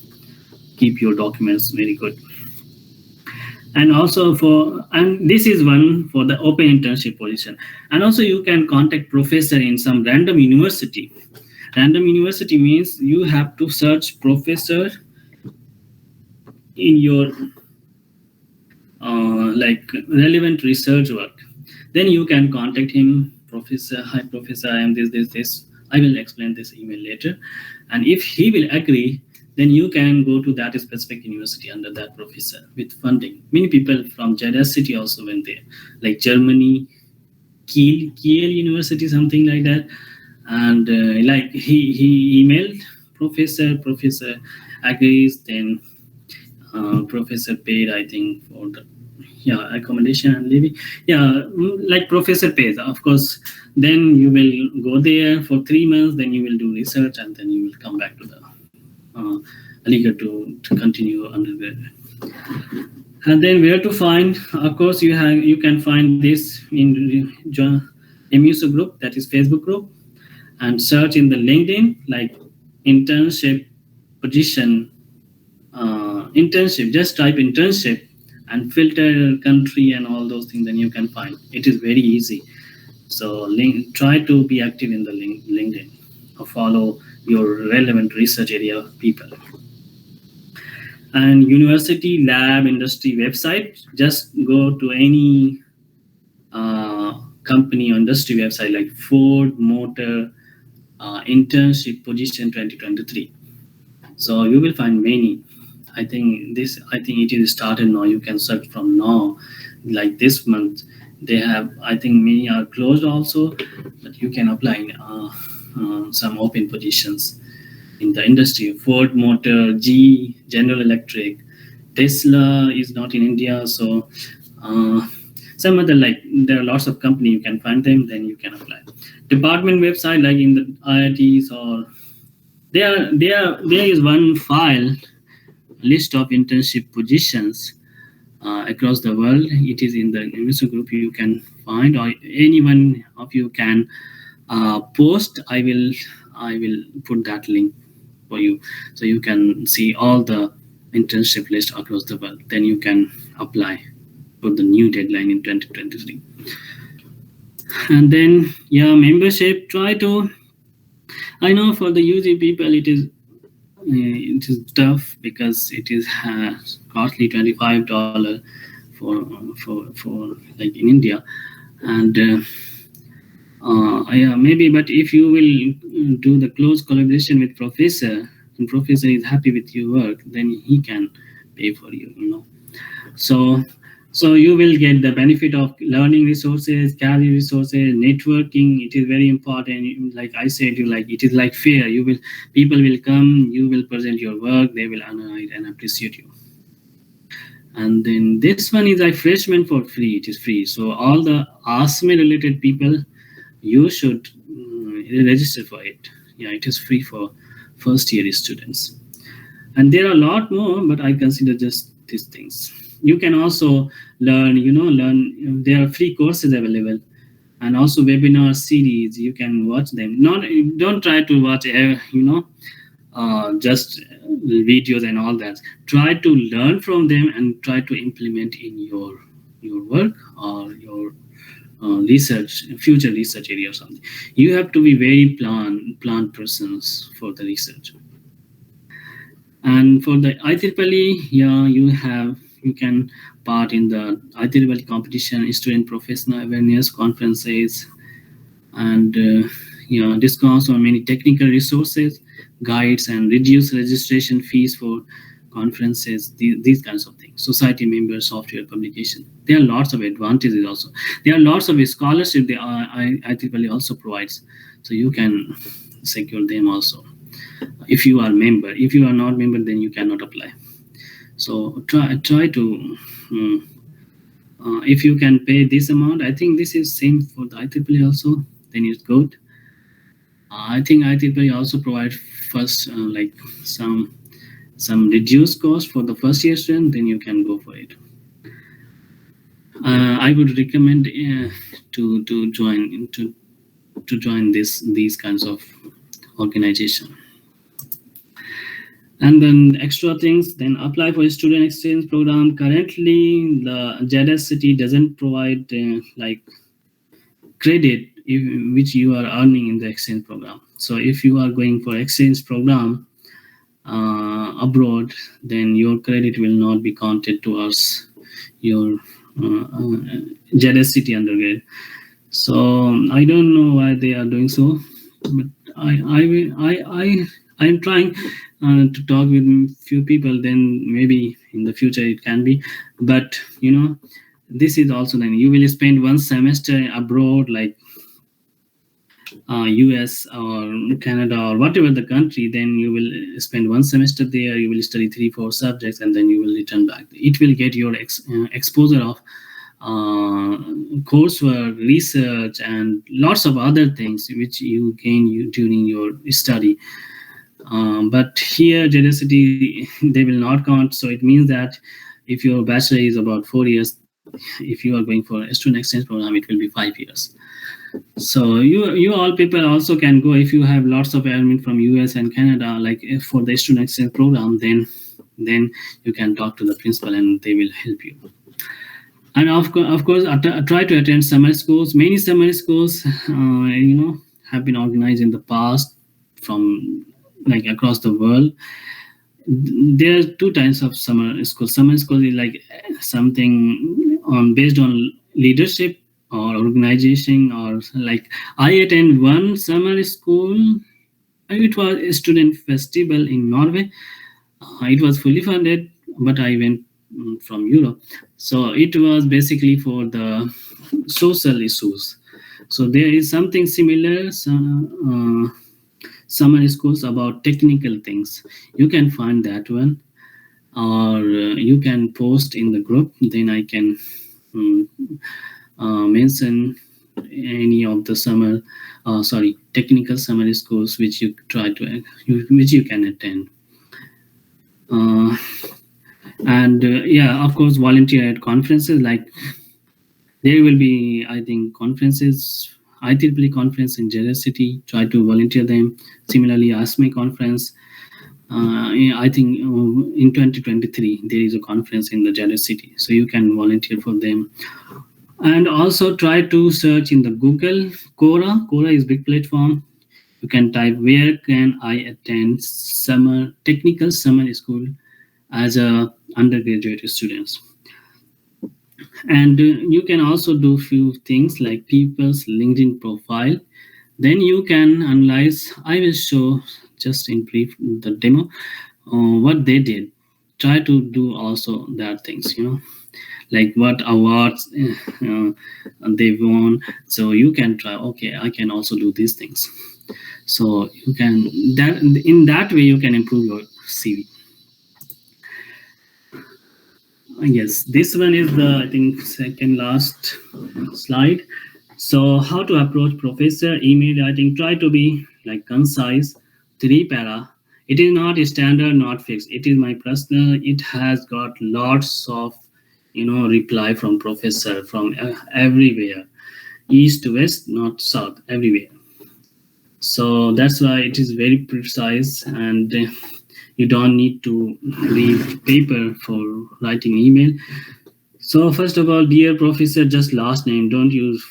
keep your documents very good. And also and this is one for the open internship position. And also you can contact professor in some random university. Random university means you have to search professor in your like relevant research work. Then you can contact him, professor, hi professor, I am this. I will explain this email later. And if he will agree, then you can go to that specific university under that professor with funding. Many people from JS City also went there, like Germany, Kiel University, something like that. And like he emailed professor agrees, then professor paid, I think, for the accommodation and living. Like professor pays, of course. Then you will go there for 3 months, then you will do research, and then you will come back to the Aligarh to continue undergraduate. And then where to find? Of course, you can find this in MUSO group, that is Facebook group, and search in the LinkedIn like internship position. Internship, just type internship and filter country and all those things, then you can find. It is very easy. So try to be active in the LinkedIn, or follow your relevant research area people. And university, lab, industry website, just go to any company or industry website like Ford Motor internship position 2023. So you will find many. I think it is started now. You can search from now, like this month. They have, I think many are closed also, but you can apply some open positions in the industry. Ford Motor, General Electric, Tesla is not in India, so some other, like there are lots of company, you can find them, then you can apply. Department website, like in the IITs, or there is one file list of internship positions across the world. It is in the user group, you can find, or anyone of you can post. I will put that link for you, so you can see all the internship list across the world. Then you can apply for the new deadline in 2023. And then membership, try to, I know for the UG people it is tough, because it is costly, $25 for like in India. And maybe, but if you will do the close collaboration with professor, and professor is happy with your work, then he can pay for you, So you will get the benefit of learning resources, career resources, networking. It is very important. Like I said, it is like fair. People will come, you will present your work, they will analyze and appreciate you. And then this one is like freshman for free. It is free. So all the ASME related people, you should register for it. It is free for first year students. And there are a lot more, but I consider just these things. You can also learn, there are free courses available, and also webinar series, you can watch them. Don't try to watch just videos and all that. Try to learn from them and try to implement in your work or your research, future research area or something. You have to be very plan persons for the research. And for the IEEE, yeah, you can part in the IEEE competition, student professional awareness conferences, and discounts on many technical resources, guides, and reduced registration fees for conferences. These kinds of things. Society member software publication. There are lots of advantages also. There are lots of scholarship IEEE also provides, so you can secure them also if you are member. If you are not member, then you cannot apply. So try to if you can pay this amount. I think this is same for the IEEE also, then it's good. I think IEEE also provide first like some reduced cost for the first year student, then you can go for it. I would recommend to join these kinds of organization. And then extra things, then apply for a student exchange program. Currently, the JDS city doesn't provide like credit which you are earning in the exchange program. So if you are going for exchange program abroad, then your credit will not be counted towards your JDS city undergrad. So I don't know why they are doing so, but I'm trying to talk with few people. Then maybe in the future it can be, but this is also, then you will spend one semester abroad, like US or Canada or whatever the country. Then you will spend one semester there. You will study 3-4 subjects, and then you will return back. It will get your exposure of coursework, research, and lots of other things which you gain during your study. But here, generosity, they will not count. So it means that if your bachelor is about 4 years, if you are going for a student exchange program, it will be 5 years. So you all people also can go if you have lots of element from US and Canada, like for the student exchange program. Then you can talk to the principal and they will help you. And of course, try to attend summer schools. Many summer schools, have been organized in the past from like across the world. There are two types of summer schools. Summer school is like something based on leadership or organization, or like I attend one summer school. It was a student festival in Norway. It was fully funded, but I went from Europe. So it was basically for the social issues. So there is something similar, summer schools about technical things. You can find that one, or you can post in the group. Then I can mention any of the technical summer schools which you which you can attend. And yeah, of course, volunteer at conferences. Like there will be, I think, conferences, IEEE conference in Jersey City. Try to volunteer them. Similarly, ASME conference. I think in 2023 there is a conference in the Jersey City, so you can volunteer for them. And also try to search in the Google Quora. Quora is a big platform. You can type where can I attend technical summer school as a undergraduate students. And you can also do few things like people's LinkedIn profile. Then you can analyze. I will show just in brief the demo what they did. Try to do also that things, like what awards they won. So you can try, okay, I can also do these things. So you can, that in that way you can improve your CV. Yes, this one is the, I think, second last slide. So how to approach professor? Email writing, try to be like concise, 3 para. It is not standard, not fixed. It is my personal. It has got lots of reply from professor from everywhere, east to west, north south, everywhere. So that's why it is very precise, and you don't need to read paper for writing email. So first of all, dear professor, just last name. Don't use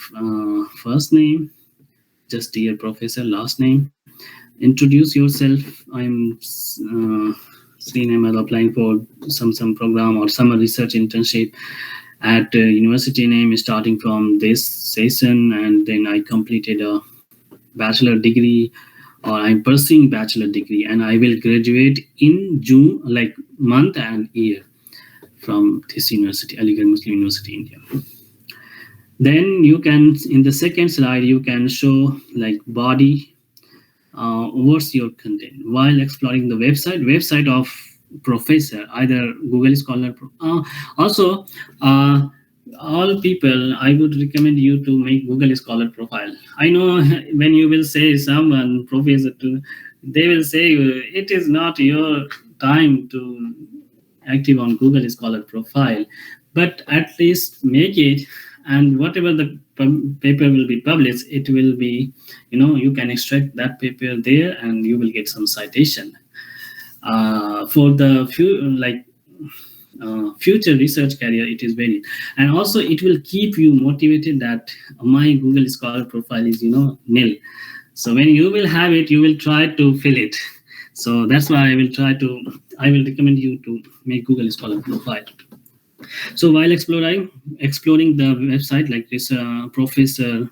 first name. Just dear professor, last name. Introduce yourself. I'm seeing I'm applying for some program or summer research internship at university name starting from this session, and then I completed a bachelor degree, or I'm pursuing bachelor degree, and I will graduate in June, like month and year, from this university, Aligarh Muslim University, India. Then you can, in the second slide, you can show like body, what's your content while exploring the website of professor, either Google Scholar. Also, uh, all people, I would recommend you to make Google Scholar profile. I know when you will say someone professor to, they will say it is not your time to active on Google Scholar profile, but at least make it, and whatever the paper will be published, it will be, you can extract that paper there, and you will get some citation for the few like future research career. It is very, and also it will keep you motivated that my Google Scholar profile is nil. So when you will have it, you will try to fill it. So that's why I will recommend you to make Google Scholar profile. So while exploring the website like this professor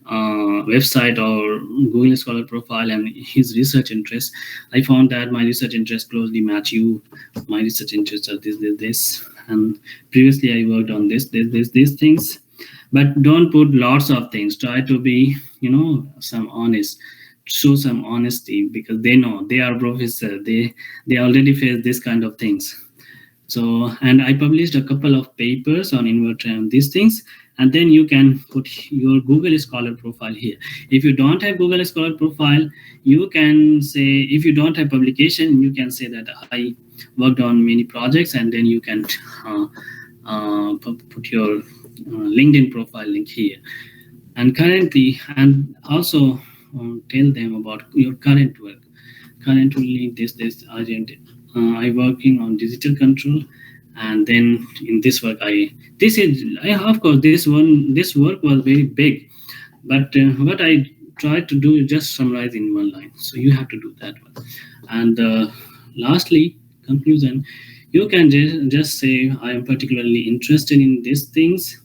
website or Google Scholar profile and his research interests, I found that my research interests closely match you. My research interests are this, and previously I worked on these things. But don't put lots of things. Try to be, some honest. Show some honesty, because they know they are professor. They already face this kind of things. So, and I published a couple of papers on inverter and these things, and then you can put your Google Scholar profile here. If you don't have Google Scholar profile, you can say, if you don't have publication, you can say that I worked on many projects, and then you can put your LinkedIn profile link here. And currently, and also tell them about your current work. Currently, this agent, I working on digital control, and then in this work, of course this work was very big, but what I tried to do is just summarize in one line. So you have to do that one. And lastly, conclusion, you can just say I am particularly interested in these things,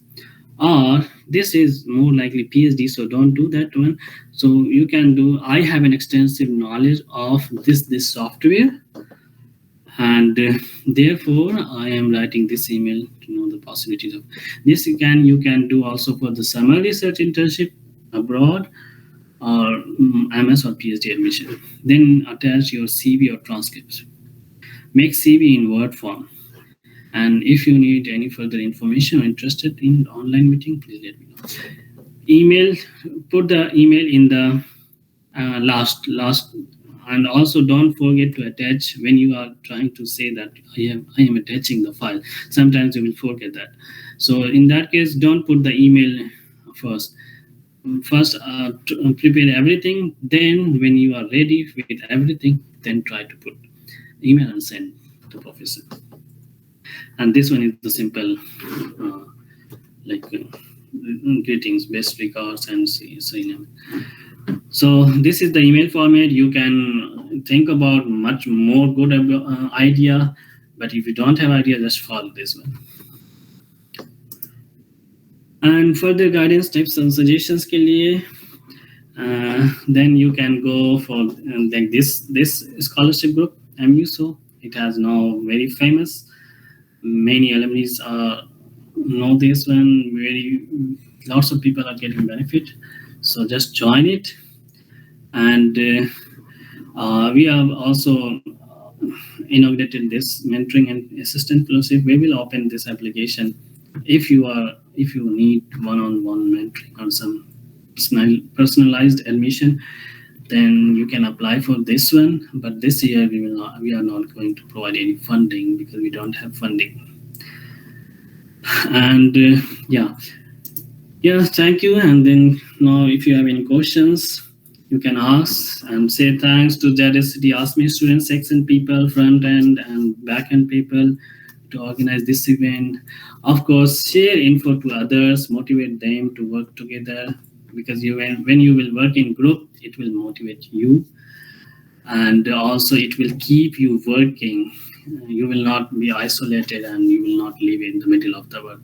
or this is more likely PhD, so don't do that one. So you can do, I have an extensive knowledge of this software, and therefore I am writing this email to know the possibilities of this. You can do also for the summer research internship abroad, or MS or PhD admission. Then attach your CV or transcripts. Make CV in Word form. And if you need any further information or interested in the online meeting, please let me know. Email, put the email in the last, and also don't forget to attach when you are trying to say that I am attaching the file. Sometimes you will forget that. So in that case, don't put the email first. First, prepare everything. Then when you are ready with everything, then try to put email and send to professor. And this one is the simple like greetings, best regards, and so this is the email format. You can think about much more good idea, but if you don't have idea, just follow this one. And further guidance, tips and suggestions के लिए, then you can go for like this scholarship group MUSO. It has now very famous. Many alumni know this one. Lots of people are getting benefit. So just join it. And we have also inaugurated this mentoring and assistant fellowship. We will open this application if you need one-on-one mentoring or some personalized admission, then you can apply for this one. But this year we are not going to provide any funding because we don't have funding. And yeah, thank you. And then now if you have any questions, You can ask and say thanks to JDSCT, ask me student section people, front end and back end people to organize this event. Of course, share info to others, motivate them to work together, because when you will work in group, it will motivate you, and also it will keep you working. You will not be isolated and you will not live in the middle of the work.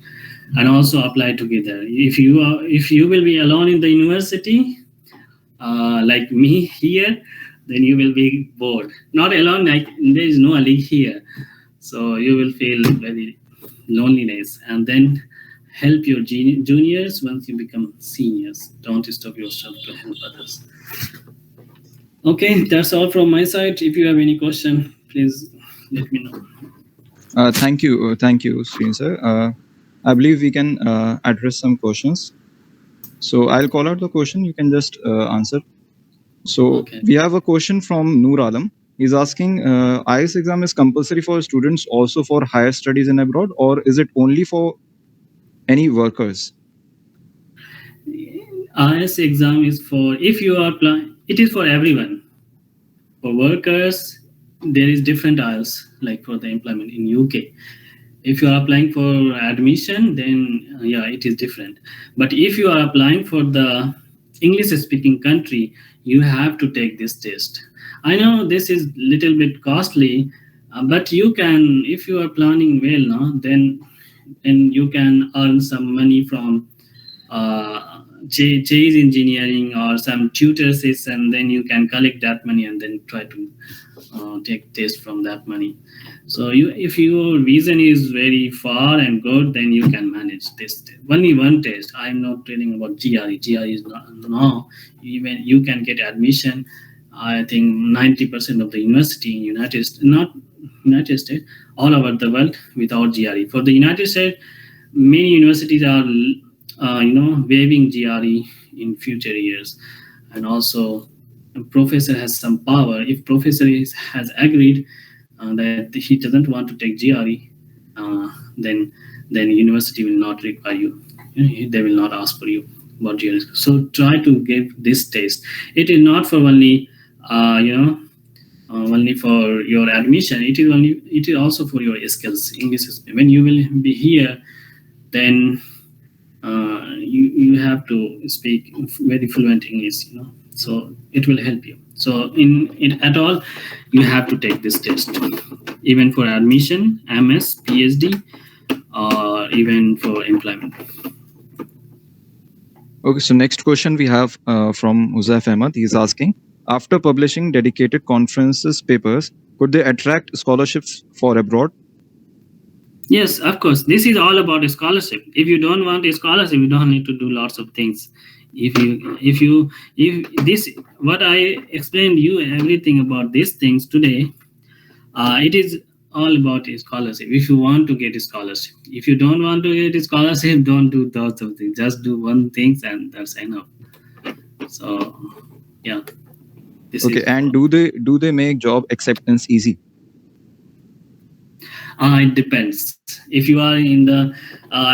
And also apply together. If you will be alone in the university, like me here, then you will be bored. Not alone, like there is no league here, so you will feel very loneliness. And then help your juniors once you become seniors. Don't stop yourself to help others. Okay, that's all from my side. If you have any question, please let me know. Thank you, Srin sir. I believe we can address some questions. So I'll call out the question. You can just answer. So Okay. we have a question from Noor Alam. He's asking, IELTS exam is compulsory for students also for higher studies in abroad, or is it only for any workers? IS exam is for, if you are applying, it is for everyone. For workers, there is different IELTS, like for the employment in UK. If you are applying for admission, then yeah, it is different. But if you are applying for the English speaking country, you have to take this test. I know this is little bit costly, but you can, if you are planning well, no, then you can earn some money from chase engineering or some tutors, and then you can collect that money and then try to take test from that money. So if your vision is very far and good, then you can manage this. Only one test. I'm not telling about GRE. GRE is not, no. Even you can get admission. I think 90% of the university in not United States, all over the world without GRE. For the United States, many universities are waiving GRE in future years, and also a professor has some power. If professor has agreed that he doesn't want to take GRE, uh, then university will not require you. They will not ask for you about GRE. So try to give this test. It is not for only only for your admission. It is also for your skills, English. When you will be here, then you have to speak very fluent English, so it will help you. So in at all, you have to take this test, even for admission, MS, PhD, or even for employment. Okay, so next question we have from Uzaif Ahmed. He's asking, after publishing dedicated conferences papers, could they attract scholarships for abroad? Yes, of course. This is all about a scholarship. If you don't want a scholarship, you don't need to do lots of things. If this, what I explained you everything about these things today, it is all about a scholarship. If you want to get a scholarship, if you don't want to get a scholarship, don't do those of things. Just do one thing and that's enough. So yeah. Okay, and do they make job acceptance easy? It depends. If you are in the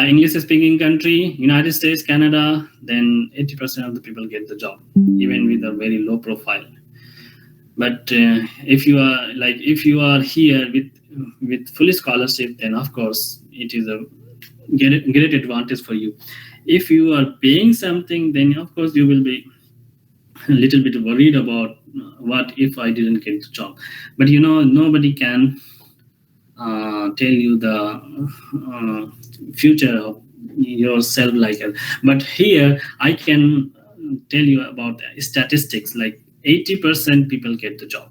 English-speaking country, United States, Canada, then 80% of the people get the job, even with a very low profile. But if you are here with full scholarship, then of course it is a great advantage for you. If you are paying something, then of course you will be a little bit worried about what if I didn't get the job. But nobody can tell you the future of yourself like that. But here I can tell you about statistics, like 80% people get the job.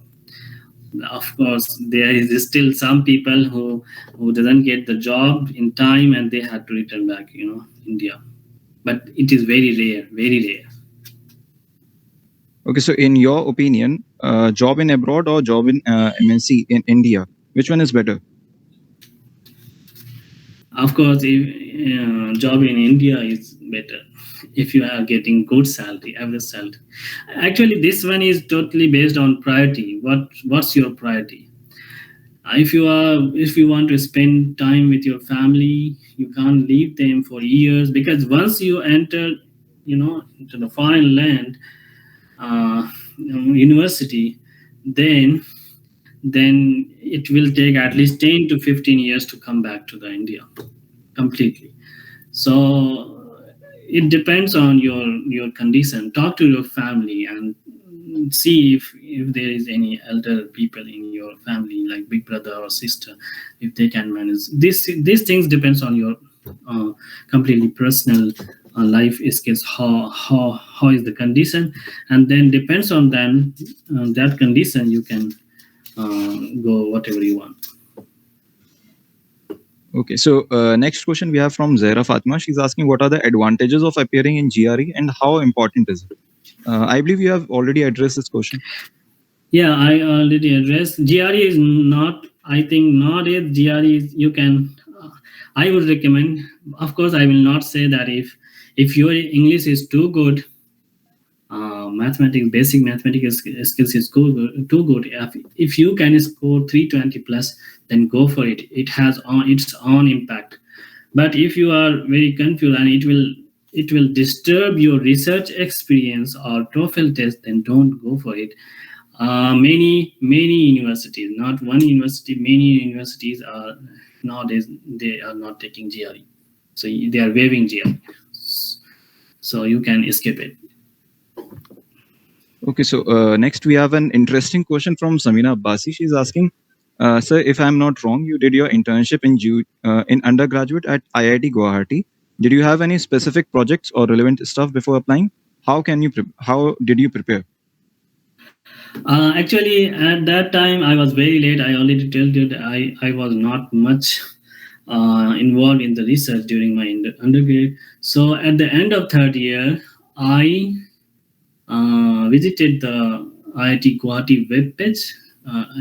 Of course, there is still some people who doesn't get the job in time and they had to return back, India. But it is very rare, very rare. Okay, so in your opinion, job in abroad or job in MNC in India, which one is better? Of course, if job in India is better, if you are getting good salary, average salary. Actually, this one is totally based on priority. What's your priority? If you want to spend time with your family, you can't leave them for years, because once you enter, into the foreign land, uh, university, then it will take at least 10 to 15 years to come back to the India completely. So it depends on your condition. Talk to your family and see if there is any elder people in your family, like big brother or sister, if they can manage. These things depends on your uh, completely personal life skills, how is the condition, and then depends on them that condition you can go whatever you want. Okay, so next question we have from Zaira Fatma. She's asking, what are the advantages of appearing in GRE and how important is it? I believe you have already addressed this question. Yeah, I already addressed. GRE is not, I think not it. GRE is, you can, I would recommend, of course, I will not say that if your English is too good, mathematics, basic mathematics skills is too good. If you can score 320 plus, then go for it. It has on its own impact. But if you are very confused and it will disturb your research experience or TOEFL test, then don't go for it. Many universities, not one university, many universities are nowadays they are not taking GRE, so they are waiving GRE, so you can escape it. Okay, so next we have an interesting question from Samina Abbasi. She's asking, sir, if I'm not wrong, you did your internship in undergraduate at IIT Guwahati. Did you have any specific projects or relevant stuff before applying? How did you prepare? Actually, at that time, I was very late. I already told you that I was not much involved in the research during my undergrad. So at the end of third year, I visited the IIT Guwahati webpage,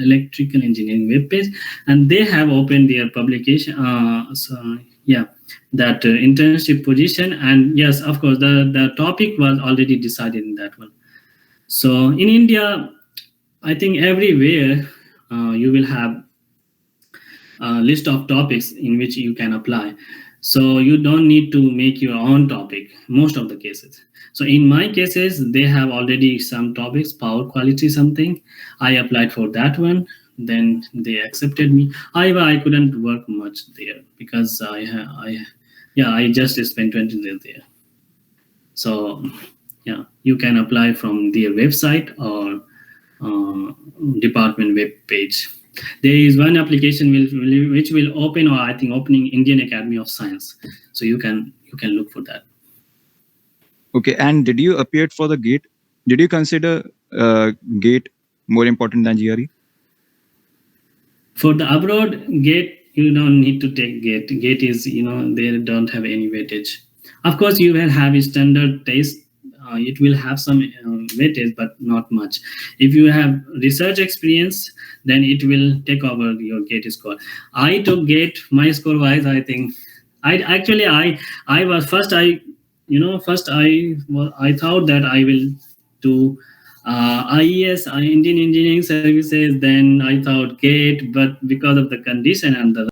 electrical engineering webpage, and they have opened their publication. Yeah, that internship position, and yes, of course, the topic was already decided in that one. So in India, I think everywhere you will have a list of topics in which you can apply. So you don't need to make your own topic most of the cases. So in my cases, they have already some topics, power quality something. I applied for that one. Then they accepted me. However, I couldn't work much there because I just spent 20 days there. So yeah, you can apply from their website or department web page. There is one application which will open, or I think opening Indian Academy of Science. So you can look for that. Okay, and did you appear for the GATE? Did you consider GATE more important than GRE? For the abroad gate, you don't need to take gate. Gate is, they don't have any weightage. Of course, you will have a standard test. It will have some weightage, but not much. If you have research experience, then it will take over your gate score. I took gate. My score wise, I think I was first. I thought that I will do IES, Indian Engineering Services. Then I thought GATE, but because of the condition and the